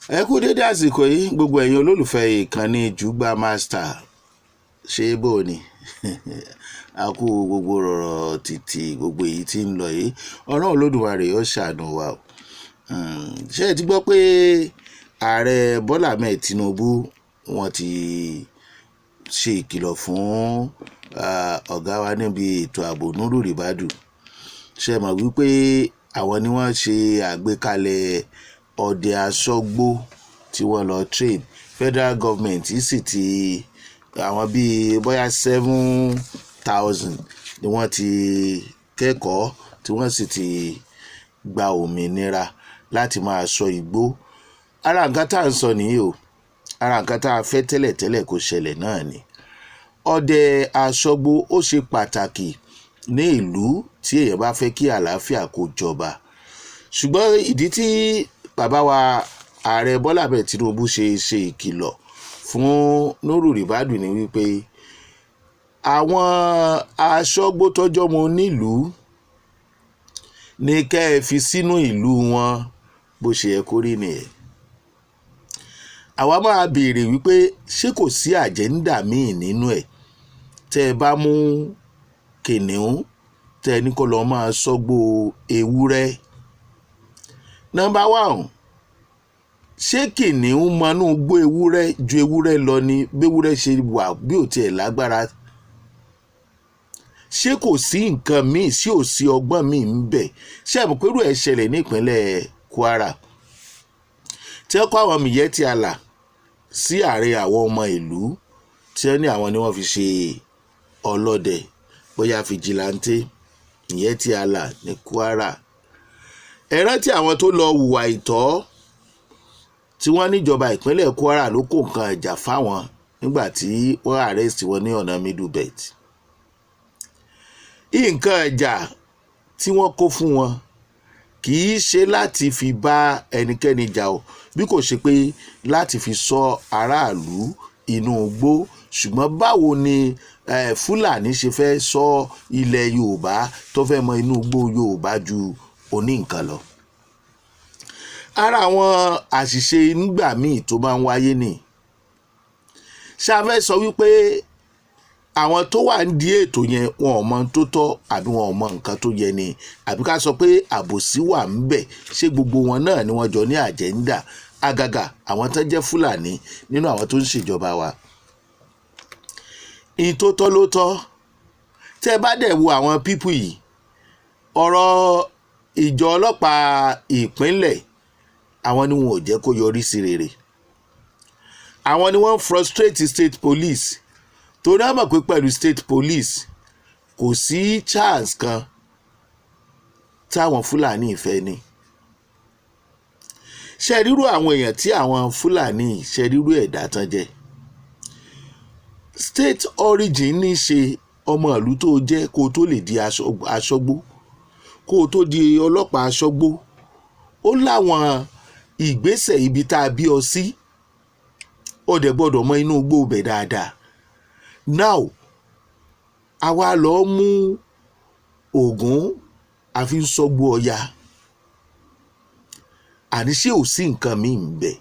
ẹ kú dédé àsìkò yìí gbogbo ẹ̀yin olólùfẹ́ ìkànnì Jùgbà Master ṣé bò ni a kú gbogbo rọ̀rọ̀ títí gbogbo èyí tí ń lọ yìí ọ̀rọ̀ Olódùmarè ó ṣàánú wa o. Ṣé ẹ ti gbọ́ pé ààrẹ Bọ́lá Ahmed Tinubu wọ́n ti ṣe ìkìlọ̀ fún ọ̀gá wa níbi ètò ààbò Ribadu. Ṣé ẹ mọ̀ wípé àwọn ni wọ́n ṣe àgbékalẹ̀ ọdẹ Asogbo tí wọ́n lọ train federal government sì ti àwọn bíi bóyá 7,000 ni wọ́n ti kẹ́kọ̀ọ́ tí wọ́n sì ti gba òmìnira láti máa sọ igbó. Ara nǹkan tá à ń sọ nìyí o, ara nǹkan tá a fẹ́ tẹ́lẹ̀tẹ́lẹ̀ kó ṣẹlẹ̀ náà ni. Ọdẹ Asogbo ó ṣe pàtàkì ní ìlú tí èèyàn bá fẹ́ kí àlàáfíà kó jọba. Ṣùgbọ́n ìdí tí bàbá wa ààrẹ Bọ́lá Ahmed Tinubu ṣe ìkìlọ̀ fún Ribadu ni wípé àwọn Asogbo tọ́jọ́ mọ nílùú ní kẹ́ ẹ fi sínú ìlú wọn bó ṣe yẹ kó rí nìyẹn. Àwa máa béèrè wípé ṣé kò sí àjẹ́ńdà míì nínú ẹ̀ tẹ́ ẹ bá mú kìnìún tẹ́ ẹ ní kó lọ́ọ́ máa sọ́gbó ewúrẹ́. Nọ́mbà 1, ṣé kìnìún mọ́nú gbó ewúrẹ́ ju ewúrẹ́ lọ ni béwúrẹ́ ṣe wà bí ò tiẹ̀ lágbára? Ṣé kò sí nǹkan míì, sí ò sí ọgbọ́n míì ń bẹ̀? Ṣé àmọ́ pé irú ẹ̀ ṣẹlẹ̀ ní ìpínlẹ̀ Kwara tí wọ́n kọ́ àwọn Miyetti Allah sí àárín àwọn ọmọ ìlú tí wọ́n ní àwọn ni wọ́n fi ṣe ọlọ́dẹ bóyá fìjìláńtè Miyetti Allah ní Kwara. Ẹ rántí àwọn tó lọ hùwà ìtọ́ tí wọ́n níjọba ìpínlẹ̀ Kwara ló kó nǹkan ìjà fáwọn nígbà tí wọ́n arrest wọn ní ọ̀nà Middle Belt. Nǹkan ìjà tí wọ́n kó fún wọn kì í ṣe láti fi bá ẹnikẹ́ni jà o, bí kò ṣe pé láti fi ṣọ́ aráàlú inú igbó. Ṣùgbọ́n báwo ni Fulani ṣe fẹ́ ṣọ́ ilẹ̀ Yorùbá tó fẹ́ mọ inú igbó Yorùbá ju oní nǹkan lọ? Ara àwọn àṣìṣe nígbà míì tó máa ń wáyé ni. Ṣé a fẹ́ sọ wípé àwọn tó wà ń di ètò yẹn wọn ò mọ tó tọ́ àbí wọn ò mọ nǹkan tó yẹ ni? Àbí ká sọ pé àbòsí wà ń bẹ̀? Ṣé gbogbo wọn náà ni wọ́n jọ ní àjẹ́ńdà? Àgàgà àwọn tó jẹ́ Fulani nínú àwọn tó ń ṣèjọba wa. Ìtótọ́ ló tọ́. Tẹ́ bá dẹ̀ wo àwọn pípù yìí, ọ̀rọ̀ ìjọ ọlọ́pàá ìpínlẹ̀ àwọn ni wọn ò jẹ́ kó yọrí sí rere. Àwọn ni wọ́n frustrate state police torí wọ́n mọ̀ pé pẹ̀lú state police kò sí chance kan táwọn Fulani ìfẹ́ ni. Ṣé rírú àwọn èèyàn tí àwọn Fulani ṣe rírú ẹ̀dá tán jẹ́? State origin ní ṣe ọmọ ìlú tó jẹ́ kó tó lè di Asogbo, kó tó di ọlọ́pàá Asogbo. Ó láwọn ìgbésẹ̀ ibi tá a bí ọ sí, ó dẹ̀ gbọ́dọ̀ mọ inú igbó bẹ̀ dáadáa. Now àwa lọ mú Ògún àfi ń sọgbó Ọya. Àní ṣé ò sí nǹkan míì ń bẹ̀?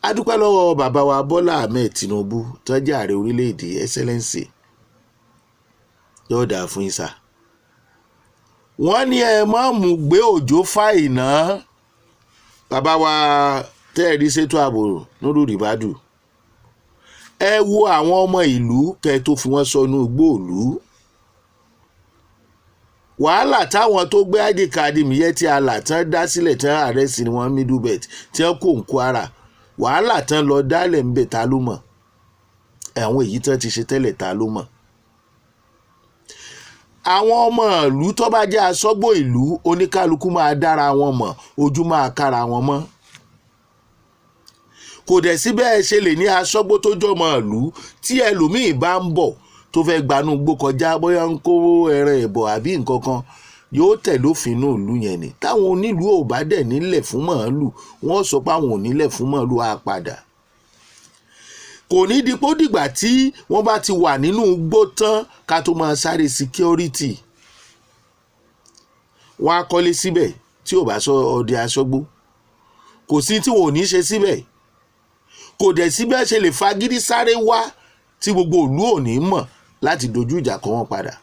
A dúpẹ́ lọ́wọ́ bàbá wa Bọ́lá Ahmed Tinubu tó jẹ́ ààrẹ orílẹ̀-èdè Excellency, yóò dáa fún ìsà. Wọ́n ní ẹ má mú gbé òjò fáìná. Bàbá wa tẹ́ẹ̀rí ṣètò ààbò Ribadu, ẹ wo àwọn ọmọ ìlú kẹ́ tó fi wọ́n sọnù gbòòlù. Wàhálà táwọn tó gbé ID card Miyetti Allah tán dá sílẹ̀ tán arrest ni wọ́n Middle Belt tí wọ́n kó ń Kwara. Wàhálà tán lọ dálẹ̀ ń bẹ̀ ta ló mọ̀? Àwọn èyí tán ti ṣe tẹ́lẹ̀ ta ló mọ̀? Àwọn ọmọ ìlú tó bá jẹ́ Asogbo ìlú oníkálukú máa dára wọn mọ̀, ojú máa kára wọn mọ́. Kò dẹ̀ sí bẹ́ẹ̀ ṣe lè ní Asogbo tó jọmọ ìlú tí ẹlòmíì bá ń bọ̀ tó fẹ́ gbanú gbó kọjá bóyá ń kó ẹran ẹ̀bọ̀ àbí nǹkan kan, yóò tẹ̀lé òfin náà ìlú yẹn ni. Táwọn onílùú ò bá dẹ̀ nílẹ̀ fún màálù, wọ́n sọ pé àwọn ò nílẹ̀ fún màálù á padà. Kò ní dípò dìgbà tí wọ́n bá ti wà nínú igbó tán ká tó máa sáré security. Wọ́n á kọ́lé síbẹ̀ tí ò bá sọ ọdẹ Asogbo. Kò sí tí wọn ò ní ṣe síbẹ̀. kò dẹ̀ sí bí wọ́n ṣe lè fagídí sáré wá tí gbogbo ìlú ò ní mọ̀ láti dojú ìjà kọ wọ́n padà.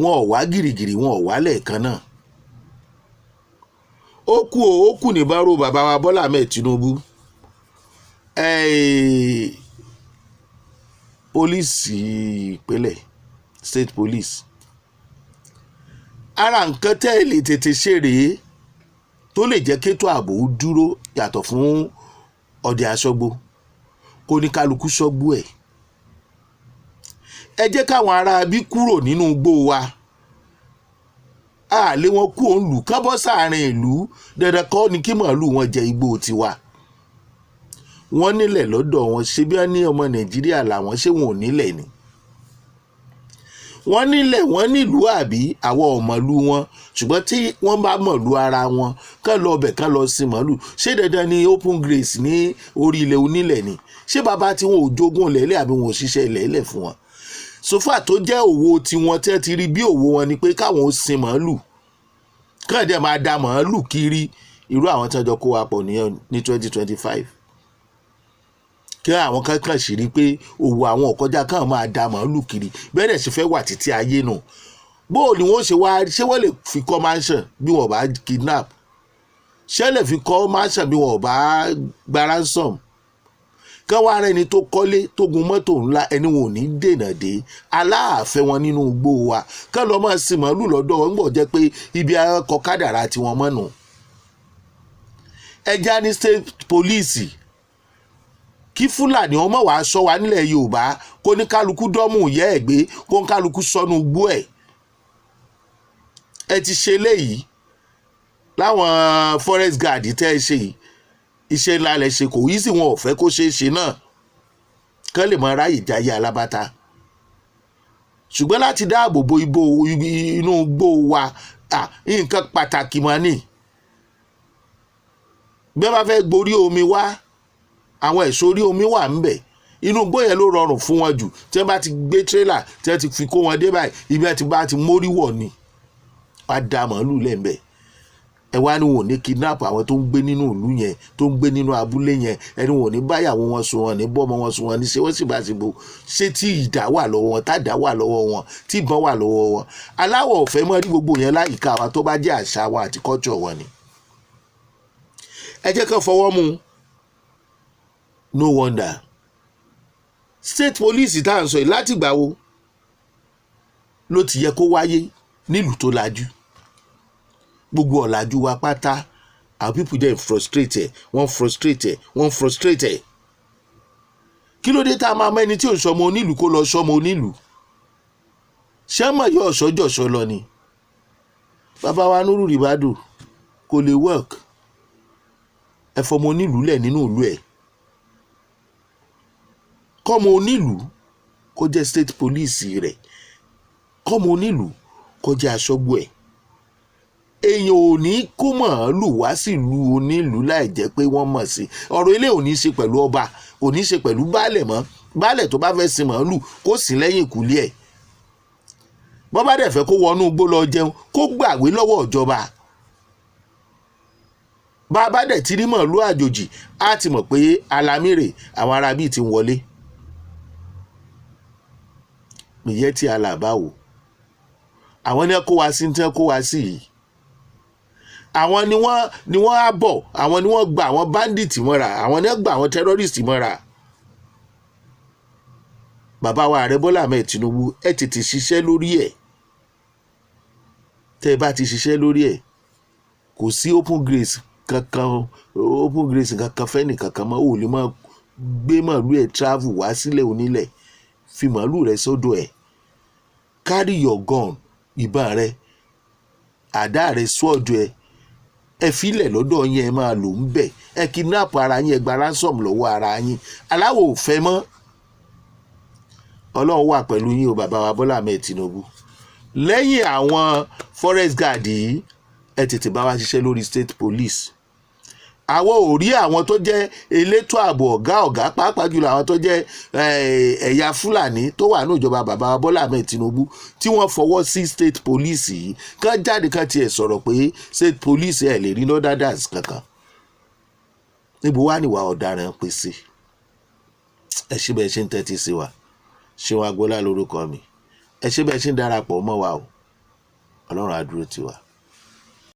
Wọn ò wá gìrìgìrì, wọn ò wá lẹ́ẹ̀kan náà. Ó kù ní bárò bàbá wa Bọ́lá Ahmed Tinubu. Pólíìsì ìpínlẹ̀, state police, ara nǹkan tẹ́ ẹ lè tètè ṣe rèé tó lè jẹ́ kétò ààbò dúró yàtọ̀ fún ọdẹ Asogbo, kó ní kálukú sọ́gbó ẹ̀. Ẹ jẹ́ káwọn ará bí kúrò nínú igbó wa, àlè wọn kú òun lù kán bọ́ sáàrin ìlú. Dandan kọ́ ni kí màálù wọn jẹ igbó tiwa. Wọ́n nílẹ̀ lọ́dọ̀ wọn, ṣé bí wọ́n ní ọmọ Nàìjíríà làwọn, ṣé wọn ò nílẹ̀ ni? Wọ́n nílẹ̀, wọ́n nílùú àbí àwọn ọ̀mọ̀lú wọn, ṣùgbọ́n tí wọ́n bá mọ̀lú ara wọn kán lọ ọbẹ̀ kán lọ sin màálù. Ṣé dandan ni open grace ní orí ilẹ̀ onílẹ̀ ni? Ṣé bàbá tí wọn ò jogún lẹ́lẹ̀ àbí wọn ò ṣiṣẹ́ lẹ́lẹ̀ fún wọn? Sófà tó jẹ́ òwò tiwọn tẹ́ ti rí bí òwò wọn ni pé káwọn ó sin màálù, kán dẹ̀ máa da màálù kiri. Irú àwọn tí wọ́n jọ kó wa pọ̀ ní 2025. Kí àwọn kankan sì rí pé òwò àwọn ọ̀kọ́jà kan máa da màálù kiri bẹ́ẹ̀ sì fẹ́ wà títí ayé nù. Bóò ni wọ́n ṣe wá, ṣé wọ́n lè fi kọ́ mansion bí wọ́n bá kidnap? Ṣé lè fi kọ́ mansion bí wọ́n bá gba ransom? Kán wá ara ẹni tó kọ́lé tó gun mọ́tò ńlá, ẹni wọn ò ní dènà dé aláàfẹ́ wọn nínú igbó wa. Kán lọ máa sin màálù lọ́dọ̀ wọn gbọ́ jẹ́ pé ibi akọ kádàrá tiwọn mọ́nu. Ẹja ní state police kí Fúlàní ọmọ wa sọ wa nílẹ̀ Yorùbá, kó ní kálukú dọ́mù yẹ́ ẹ̀ gbé, kó ní kálukú sọnù igbó ẹ̀. Ẹ ti ṣe léyìí láwọn forest guard tẹ́ ẹ ṣe yìí, iṣẹ́ ńlá lẹ ṣe, kò yí sí wọn ò fẹ́ kó ṣeé ṣe náà kán lè mọ ráyè jáyé alábàtà. Ṣùgbọ́n láti dáàbò bo inú igbó wa, nǹkan pàtàkì mọ́ ni. Bí wọ́n bá fẹ́ gborí omi wá, àwọn ẹ̀ṣọ́ orí omi wà ń bẹ̀. Inú igbó yẹn ló rọrùn fún wọn jù. Tí wọ́n bá ti gbé tírélà tí wọ́n ti fi kó wọn dé báyìí, ibi tí bá ti mórí wọ̀ ni wá da màálù lẹ́ńbẹ̀. Ẹ wá ní wọn ò ní kidnap àwọn tó ń gbé nínú ìlú yẹn, tó ń gbé nínú abúlé yẹn. Ẹni wọn ò ní báyàwó wọn sùn, wọn ní bọ́mọ wọn sùn, wọn ní ṣe wọ́n sì bá ti bo. Ṣé tí ìdá wà lọ́wọ́ wọn, tádà wà lọ́wọ́ wọn, tí ìbọn wà lọ́wọ́ wọn? Aláwọ̀ ò fẹ́ mọ́ rí gbogbo yẹn láyìíká wa tó bá jẹ́ àṣà wa àti culture wọn ni. Ẹ jẹ́ kán fọwọ́ mú. No wonder state police tá à ń sọ yìí látìgbà wo ló ti yẹ kó wáyé nílùú tó lajú? Gbogbo ọ̀làjú wa pátá, our people dey frustrated, wọ́n frustrated. Kí ló dé tá a máa mọ ẹni tí ò ń sọmọ onílùú kó lọ sọmọ onílùú? Ṣé mọ̀ yóò sọ́jọ́sọ lọ ni? Bàbá wa Nuru Ribadu kò lè work. Ẹ fọmọ onílùú lẹ̀ nínú ìlú ẹ̀. Kọ́mọ onílùú kó jẹ́ state police rẹ̀, kọ́mọ onílùú kó jẹ́ Asogbo ẹ̀. Èèyàn ò ní kó màálù wá sílùú onílùú láì jẹ́ pé wọ́n mọ̀ sí. Ọ̀rọ̀ ilé ò ní ṣe pẹ̀lú ọba, ò ní ṣe pẹ̀lú baálẹ̀ mọ́. Baálẹ̀ tó bá fẹ́ sin màálù kó sì lẹ́yìn ìkúlé ẹ̀. Bọ́ bá dẹ̀ fẹ́ kó wọnú igbó lọ jẹun, kó gbàwé lọ́wọ́ ìjọba. Bá a bá dẹ̀ ti rí màálù àjòjì, á ti mọ̀ pé alamire àwọn ará bíi ti ń wọlé. Ìyẹn tí alàbá wò. Àwọn ní kó wá sí ní kó wá sí yìí. Àwọn ni wọ́n á bọ̀, àwọn ni wọ́n gba àwọn bandit mọ́ra, àwọn ni wọ́n gba àwọn terrorist mọ́ra. Bàbá wa Ààrẹ Bọ́lá Ahmed Tinubu, ẹ tètè ṣiṣẹ́ lórí ẹ̀. Tẹ́ ẹ bá ti ṣiṣẹ́ lórí ẹ̀, kò sí open grace kankan fẹ́ni kankan mọ́. Ò lè máa gbé màálù ẹ̀ travel wá sílẹ̀ onílẹ̀, fi màálù rẹ̀ sọ́dọ̀ ẹ̀. Carry your gun, ìbọn rẹ̀, àdá rẹ̀ sọ́dọ̀ ẹ̀. Ẹ filẹ̀ lọ́dọ̀ yín, ẹ máa lò ń bẹ̀. Ẹ kidnap ara yín, ẹ gba ransom lọ́wọ́ ara yín. Aláwọ̀ ò fẹ́ mọ́. Ọlọ́run wà pẹ̀lú yín o bàbá wa Bọ́lá Ahmed Tinubu. Lẹ́yìn àwọn forest guard yìí, ẹ tètè bá wa ṣiṣẹ́ lórí state police. Àwọn ò rí àwọn tó jẹ́ elétò ààbò ọ̀gá pàápàá jùlọ àwọn tó jẹ́ ẹ̀yà Fúlàní tó wà ní ìjọba bàbá wa Bọ́lá Ahmed Tinubu tí wọ́n fọwọ́ sí state police yìí. Kán jáde kán tiẹ̀ sọ̀rọ̀ pé state police ẹ̀ lè rí northerners kankan. níbo wá níwà ọ̀daràn pín sí. Ẹ ṣé bẹ́ẹ̀ ṣe ń tẹ́tí sí wa. Ṣeun Agbọ́lá lórúkọ mi. Ẹ ṣé bẹ́ẹ̀ ṣe ń darapọ̀ mọ́ wa o. Ọlọ́run á dúró tì wá.